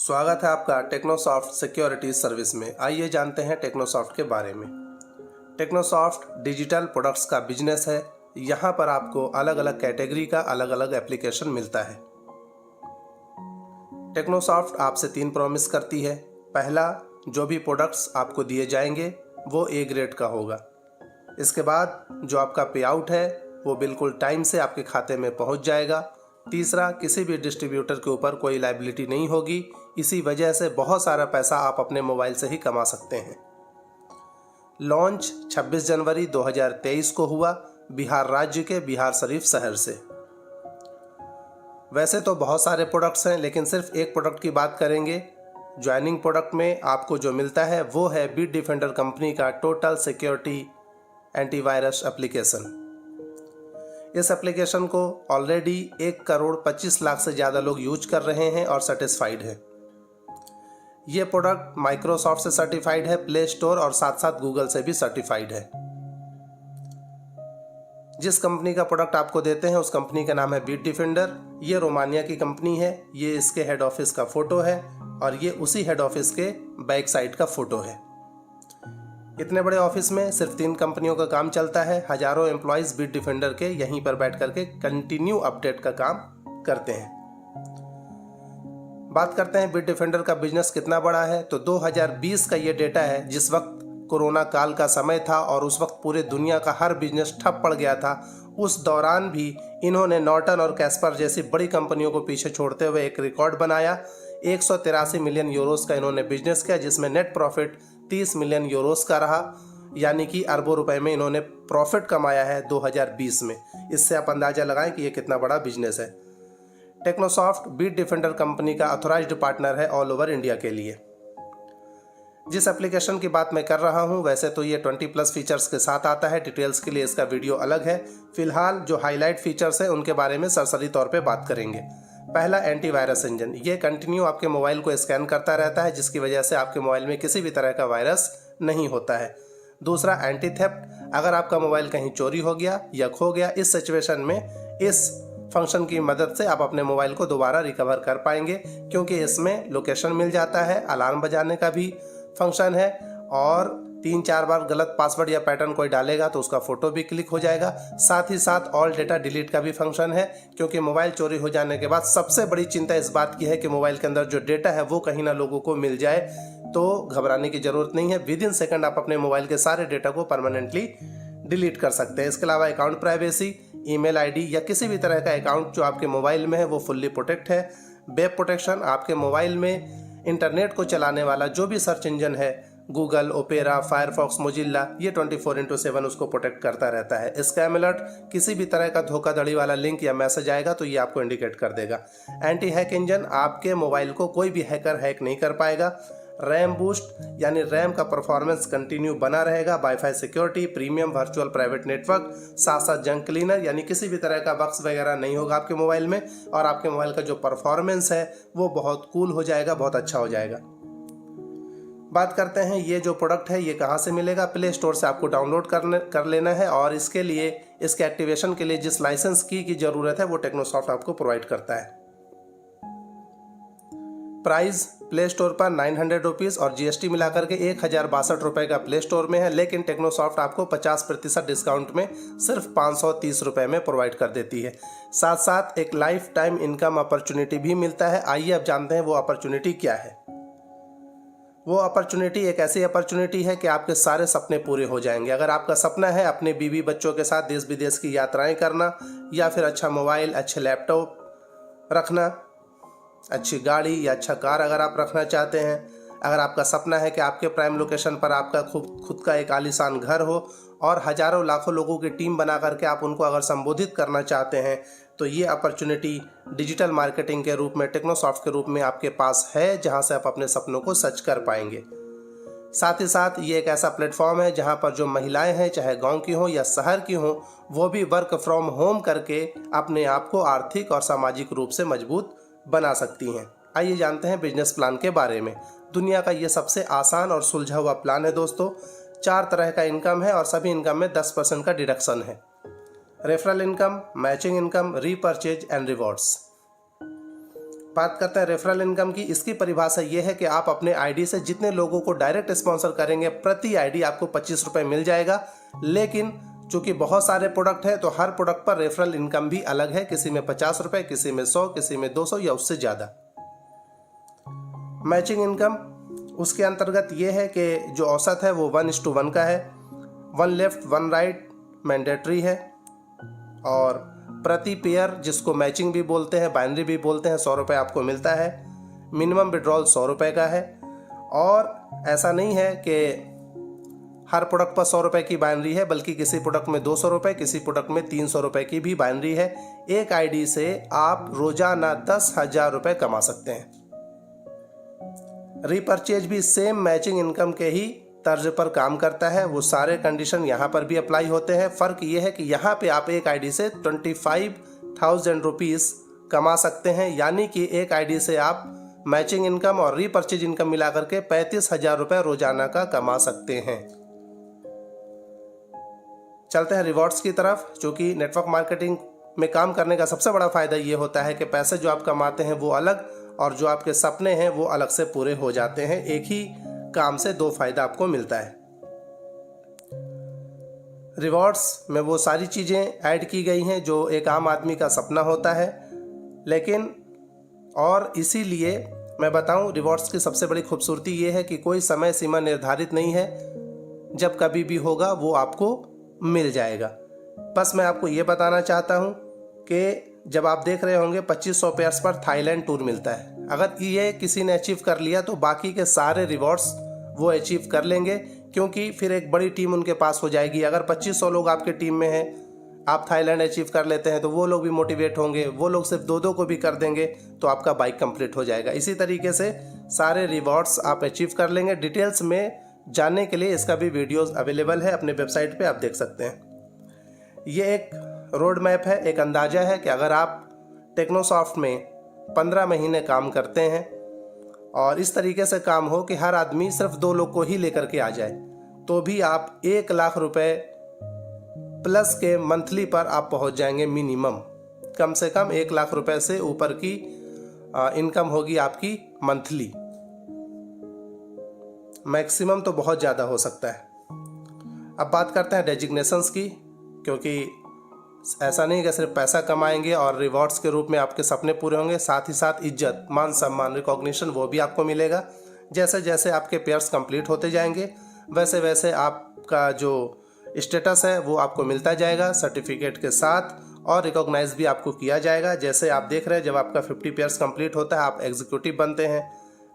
स्वागत है आपका टेक्नोसॉफ्ट सिक्योरिटी सर्विस में। आइए जानते हैं टेक्नोसॉफ्ट के बारे में। टेक्नोसॉफ्ट डिजिटल प्रोडक्ट्स का बिजनेस है। यहाँ पर आपको अलग अलग कैटेगरी का अलग अलग एप्लीकेशन मिलता है। टेक्नोसॉफ्ट आपसे 3 प्रॉमिस करती है। पहला, जो भी प्रोडक्ट्स आपको दिए जाएंगे वो ए ग्रेड का होगा। इसके बाद जो आपका पे आउट है वो बिल्कुल टाइम से आपके खाते में पहुँच जाएगा। तीसरा, किसी भी डिस्ट्रीब्यूटर के ऊपर कोई लायबिलिटी नहीं होगी। इसी वजह से बहुत सारा पैसा आप अपने मोबाइल से ही कमा सकते हैं। लॉन्च 26 जनवरी 2023 को हुआ बिहार राज्य के बिहार शरीफ शहर से। वैसे तो बहुत सारे प्रोडक्ट्स हैं, लेकिन सिर्फ एक प्रोडक्ट की बात करेंगे। ज्वाइनिंग प्रोडक्ट में आपको जो मिलता है वो है बीट डिफेंडर कंपनी का टोटल सिक्योरिटी एंटीवायरस एप्लीकेशन। इस एप्लीकेशन को ऑलरेडी 1,25,00,000 से ज़्यादा लोग यूज कर रहे हैं और सेटिस्फाइड है। ये प्रोडक्ट माइक्रोसॉफ्ट से सर्टिफाइड है, प्ले स्टोर और साथ साथ गूगल से भी सर्टिफाइड है। जिस कंपनी का प्रोडक्ट आपको देते हैं उस कंपनी का नाम है बीट डिफेंडर। ये रोमानिया की कंपनी है। ये इसके हेड ऑफिस का फोटो है और ये उसी हेड ऑफिस के बैक साइड का फोटो है। इतने बड़े ऑफिस में सिर्फ 3 कंपनियों का काम चलता है। हजारों एम्प्लॉयज बीट डिफेंडर के यहीं पर बैठ करके कंटिन्यू अपडेट का काम करते हैं। बात करते हैं बीट डिफेंडर का बिजनेस कितना बड़ा है, तो 2020 का ये डेटा है, जिस वक्त कोरोना काल का समय था और उस वक्त पूरे दुनिया का हर बिजनेस ठप पड़ गया था। उस दौरान भी इन्होंने नॉर्टन और कैस्पर जैसी बड़ी कंपनियों को पीछे छोड़ते हुए एक रिकॉर्ड बनाया। 183 मिलियन यूरोस का इन्होंने बिजनेस किया, जिसमें नेट प्रॉफिट 30 मिलियन यूरोस का रहा, यानी कि अरबों रुपए में इन्होंने प्रॉफिट कमाया है 2020 में। इससे आप अंदाजा लगाएं कि ये कितना बड़ा बिजनेस है। टेक्नोसॉफ्ट बीट डिफेंडर कंपनी का ऑथराइज्ड पार्टनर है ऑल ओवर इंडिया के लिए। जिस एप्लीकेशन की बात मैं कर रहा हूं, वैसे तो ये 20+ फीचर्स के साथ आता है। डिटेल्स के लिए इसका वीडियो अलग है। फिलहाल जो हाईलाइट फीचर्स हैं उनके बारे में सरसरी तौर पे बात करेंगे। पहला, एंटीवायरस इंजन। ये कंटिन्यू आपके मोबाइल को स्कैन करता रहता है, जिसकी वजह से आपके मोबाइल में किसी भी तरह का वायरस नहीं होता है। दूसरा, एंटी थेफ्ट। अगर आपका मोबाइल कहीं चोरी हो गया या खो गया, इस सिचुएशन में इस फंक्शन की मदद से आप अपने मोबाइल को दोबारा रिकवर कर पाएंगे, क्योंकि इसमें लोकेशन मिल जाता है, अलार्म बजाने का भी फंक्शन है और 3-4 बार गलत पासवर्ड या पैटर्न कोई डालेगा तो उसका फोटो भी क्लिक हो जाएगा। साथ ही साथ ऑल डेटा डिलीट का भी फंक्शन है, क्योंकि मोबाइल चोरी हो जाने के बाद सबसे बड़ी चिंता इस बात की है कि मोबाइल के अंदर जो डेटा है वो कहीं ना लोगों को मिल जाए। तो घबराने की जरूरत नहीं है। विदिन सेकंड आप अपने मोबाइल के सारे डेटा को परमानेंटली डिलीट कर सकते हैं। इसके अलावा अकाउंट प्राइवेसी, ईमेल आईडी या किसी भी तरह का अकाउंट जो आपके मोबाइल में है वो फुल्ली प्रोटेक्ट है। वेब प्रोटेक्शन, आपके मोबाइल में इंटरनेट को चलाने वाला जो भी सर्च इंजन है, गूगल, ओपेरा, फायरफॉक्स, मोजिल्ला, ये 24/7 उसको प्रोटेक्ट करता रहता है। स्कैम अलर्ट, किसी भी तरह का धोखाधड़ी वाला लिंक या मैसेज आएगा तो ये आपको इंडिकेट कर देगा। एंटी हैक इंजन, आपके मोबाइल को कोई भी हैकर हैक नहीं कर पाएगा। रैम बूस्ट, यानी रैम का परफॉर्मेंस कंटिन्यू बना रहेगा। Wifi security, premium virtual private network, साथ साथ जंक क्लीनर, यानी किसी भी तरह का बग्स वगैरह नहीं होगा आपके मोबाइल में और आपके मोबाइल का जो परफॉर्मेंस है वो बहुत कूल हो जाएगा, बहुत अच्छा हो जाएगा। बात करते हैं ये जो प्रोडक्ट है ये कहाँ से मिलेगा। प्ले स्टोर से आपको डाउनलोड कर लेना है और इसके लिए, इसके एक्टिवेशन के लिए जिस लाइसेंस की ज़रूरत है वो टेक्नोसॉफ्ट आपको प्रोवाइड करता है। प्राइस प्ले स्टोर पर 900 रुपीज़ और जीएसटी मिलाकर के 1,062 रुपये का प्ले स्टोर में है, लेकिन टेक्नोसॉफ्ट आपको 50% डिस्काउंट में सिर्फ 530 रुपये में प्रोवाइड कर देती है। साथ साथ एक लाइफ टाइम इनकम अपॉर्चुनिटी भी मिलता है। आइए अब जानते हैं वो अपॉर्चुनिटी क्या है। वो अपॉर्चुनिटी एक ऐसी अपॉर्चुनिटी है कि आपके सारे सपने पूरे हो जाएंगे। अगर आपका सपना है अपने बीवी बच्चों के साथ देश विदेश की यात्राएं करना, या फिर अच्छा मोबाइल, अच्छे लैपटॉप रखना, अच्छी गाड़ी या अच्छा कार अगर आप रखना चाहते हैं, अगर आपका सपना है कि आपके प्राइम लोकेशन पर आपका खुद का एक आलीशान घर हो और हजारों लाखों लोगों की टीम बना करके आप उनको अगर संबोधित करना चाहते हैं, तो ये अपॉर्चुनिटी डिजिटल मार्केटिंग के रूप में, टेक्नोसॉफ्ट के रूप में आपके पास है, जहां से आप अपने सपनों को सच कर पाएंगे। साथ ही साथ ये एक ऐसा प्लेटफॉर्म है जहां पर जो महिलाएं हैं, चाहे गांव की हों या शहर की हों, वो भी वर्क फ्रॉम होम करके अपने आप को आर्थिक और सामाजिक रूप से मजबूत बना सकती हैं। आइए जानते हैं बिजनेस प्लान के बारे में। दुनिया का ये सबसे आसान और सुलझा हुआ प्लान है दोस्तों। 4 तरह का इनकम है और सभी इनकम में 10% का डिडक्शन है। Referral income, matching income, repurchase and rewards. बात करते हैं रेफरल इनकम की। इसकी परिभाषा ये है कि आप अपने आईडी से जितने लोगों को डायरेक्ट स्पॉन्सर करेंगे प्रति आईडी आपको 25 रुपये मिल जाएगा। लेकिन चूंकि बहुत सारे प्रोडक्ट है तो हर प्रोडक्ट पर रेफरल इनकम भी अलग है, किसी में 50 रुपये, किसी में 100, किसी में 200 या उससे ज़्यादा। मैचिंग इनकम उसके अंतर्गत ये है कि जो औसत है वो 1:1 का है। 1 लेफ्ट 1 राइट मैंडेटरी है और प्रति पेयर, जिसको मैचिंग भी बोलते हैं बाइनरी भी बोलते हैं, 100 रुपये आपको मिलता है। मिनिमम विड्रॉल 100 रुपये का है और ऐसा नहीं है कि हर प्रोडक्ट पर 100 रुपये की बाइनरी है, बल्कि किसी प्रोडक्ट में 200 रुपये, किसी प्रोडक्ट में 300 रुपये की भी बाइनरी है। एक आईडी से आप रोजाना 10,000 रुपये कमा सकते हैं। रीपर्चेज भी सेम मैचिंग इनकम के ही तर्ज पर काम करता है, वो सारे कंडीशन यहाँ पर भी अप्लाई होते हैं। फ़र्क ये है कि यहाँ पे आप एक आईडी से 25,000 रुपीज़ कमा सकते हैं, यानी कि एक आईडी से आप मैचिंग इनकम और रीपर्चेज इनकम मिला करके 35,000 रुपये रोजाना का कमा सकते हैं। चलते हैं रिवॉर्ड्स की तरफ। चूँकि नेटवर्क मार्केटिंग में काम करने का सबसे बड़ा फ़ायदा ये होता है कि पैसे जो आप कमाते हैं वो अलग और जो आपके सपने हैं वो अलग से पूरे हो जाते हैं। एक ही काम से 2 फायदा आपको मिलता है। रिवॉर्ड्स में वो सारी चीज़ें ऐड की गई हैं जो एक आम आदमी का सपना होता है, लेकिन और इसीलिए मैं बताऊं, रिवॉर्ड्स की सबसे बड़ी खूबसूरती ये है कि कोई समय सीमा निर्धारित नहीं है, जब कभी भी होगा वो आपको मिल जाएगा। बस मैं आपको ये बताना चाहता हूँ कि जब आप देख रहे होंगे 2500 पेयर्स पर थाईलैंड टूर मिलता है, अगर ये किसी ने अचीव कर लिया तो बाकी के सारे रिवॉर्ड्स वो अचीव कर लेंगे, क्योंकि फिर एक बड़ी टीम उनके पास हो जाएगी। अगर 2500 लोग आपके टीम में हैं, आप थाईलैंड अचीव कर लेते हैं तो वो लोग भी मोटिवेट होंगे, वो लोग सिर्फ 2-2 को भी कर देंगे तो आपका बाइक कंप्लीट हो जाएगा। इसी तरीके से सारे रिवॉर्ड्स आप अचीव कर लेंगे। डिटेल्स में जानने के लिए इसका भी वीडियोस अवेलेबल है अपने वेबसाइट पे, आप देख सकते हैं। ये एक रोड मैप है, एक अंदाज़ा है कि अगर आप टेक्नोसॉफ्ट में 15 महीने काम करते हैं और इस तरीके से काम हो कि हर आदमी सिर्फ 2 लोग को ही लेकर के आ जाए, तो भी आप 1 लाख रुपए प्लस के मंथली पर आप पहुंच जाएंगे। मिनिमम कम से कम 1 लाख रुपए से ऊपर की इनकम होगी आपकी मंथली। मैक्सिमम तो बहुत ज़्यादा हो सकता है। अब बात करते हैं डेजिग्नेशंस की, क्योंकि ऐसा नहीं कि सिर्फ पैसा कमाएंगे और रिवॉर्ड्स के रूप में आपके सपने पूरे होंगे, साथ ही साथ इज्जत, मान सम्मान, रिकॉग्निशन वो भी आपको मिलेगा। जैसे जैसे आपके पेयर्स कंप्लीट होते जाएंगे वैसे वैसे आपका जो स्टेटस है वो आपको मिलता जाएगा सर्टिफिकेट के साथ, और रिकॉग्नाइज भी आपको किया जाएगा। जैसे आप देख रहे हैं, जब आपका 50 पेयर्स कंप्लीट होता है आप एग्जीक्यूटिव बनते हैं,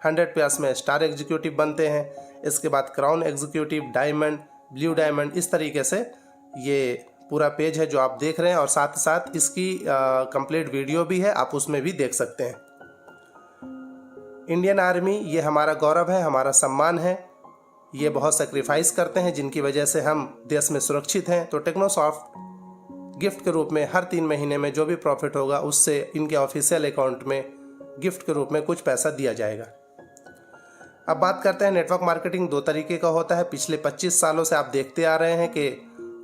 100 पेयर्स में स्टार एग्जीक्यूटिव बनते हैं, इसके बाद crown executive, diamond, blue diamond, इस तरीके से ये पूरा पेज है जो आप देख रहे हैं। और साथ साथ इसकी कंप्लीट वीडियो भी है, आप उसमें भी देख सकते हैं। इंडियन आर्मी ये हमारा गौरव है, हमारा सम्मान है। ये बहुत सेक्रीफाइस करते हैं जिनकी वजह से हम देश में सुरक्षित हैं। तो टेक्नोसॉफ्ट गिफ्ट के रूप में हर 3 महीने में जो भी प्रॉफिट होगा उससे इनके ऑफिशियल अकाउंट में गिफ्ट के रूप में कुछ पैसा दिया जाएगा। अब बात करते हैं, नेटवर्क मार्केटिंग 2 तरीके का होता है। पिछले 25 सालों से आप देखते आ रहे हैं कि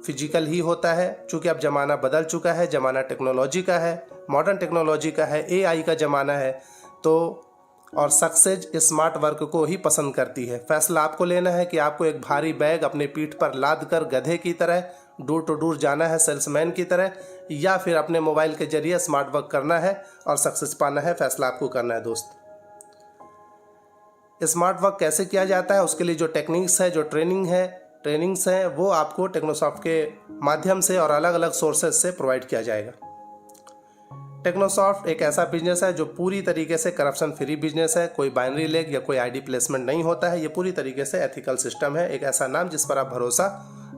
फिजिकल ही होता है। चूँकि अब ज़माना बदल चुका है, ज़माना टेक्नोलॉजी का है, मॉडर्न टेक्नोलॉजी का है, AI का ज़माना है, तो और सक्सेस स्मार्ट वर्क को ही पसंद करती है। फैसला आपको लेना है कि आपको एक भारी बैग अपने पीठ पर लाद कर गधे की तरह डोर टू डोर जाना है, सेल्समैन की तरह, या फिर अपने मोबाइल के जरिए स्मार्ट वर्क करना है और सक्सेस पाना है। फैसला आपको करना है दोस्त। स्मार्ट वर्क कैसे किया जाता है, उसके लिए जो टेक्निक्स है, जो ट्रेनिंग्स हैं, वो आपको टेक्नोसॉफ्ट के माध्यम से और अलग अलग सोर्सेज से प्रोवाइड किया जाएगा। टेक्नोसॉफ्ट एक ऐसा बिजनेस है जो पूरी तरीके से करप्शन फ्री बिजनेस है। कोई बाइनरी लेग या कोई आईडी प्लेसमेंट नहीं होता है। ये पूरी तरीके से एथिकल सिस्टम है, एक ऐसा नाम जिस पर आप भरोसा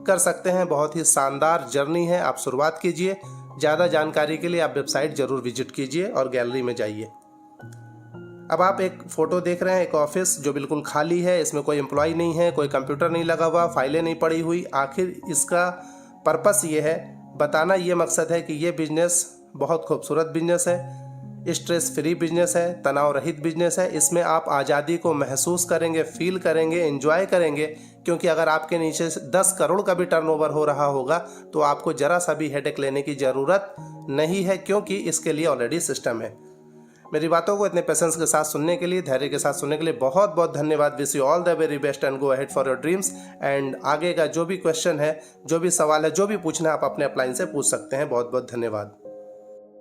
कर सकते हैं। बहुत ही शानदार जर्नी है, आप शुरुआत कीजिए। ज़्यादा जानकारी के लिए आप वेबसाइट ज़रूर विजिट कीजिए और गैलरी में जाइए। अब आप एक फ़ोटो देख रहे हैं, एक ऑफिस जो बिल्कुल खाली है, इसमें कोई एम्प्लॉय नहीं है, कोई कंप्यूटर नहीं लगा हुआ, फाइलें नहीं पड़ी हुई। आखिर इसका पर्पस ये है, बताना ये मकसद है कि ये बिजनेस बहुत खूबसूरत बिजनेस है, स्ट्रेस फ्री बिजनेस है, तनाव रहित बिजनेस है। इसमें आप आज़ादी को महसूस करेंगे, फील करेंगे, एंजॉय करेंगे, क्योंकि अगर आपके नीचे 10 करोड़ का भी टर्नओवर हो रहा होगा तो आपको ज़रा सा भी हेडेक लेने की ज़रूरत नहीं है, क्योंकि इसके लिए ऑलरेडी सिस्टम है। मेरी बातों को इतने पेशेंस के साथ सुनने के लिए, धैर्य के साथ सुनने के लिए बहुत बहुत धन्यवाद। Wish you all the very best and go ahead for your dreams. And आगे का जो भी क्वेश्चन है, जो भी सवाल है, जो भी पूछना है, आप अपने अपलाइन से पूछ सकते हैं। बहुत बहुत धन्यवाद।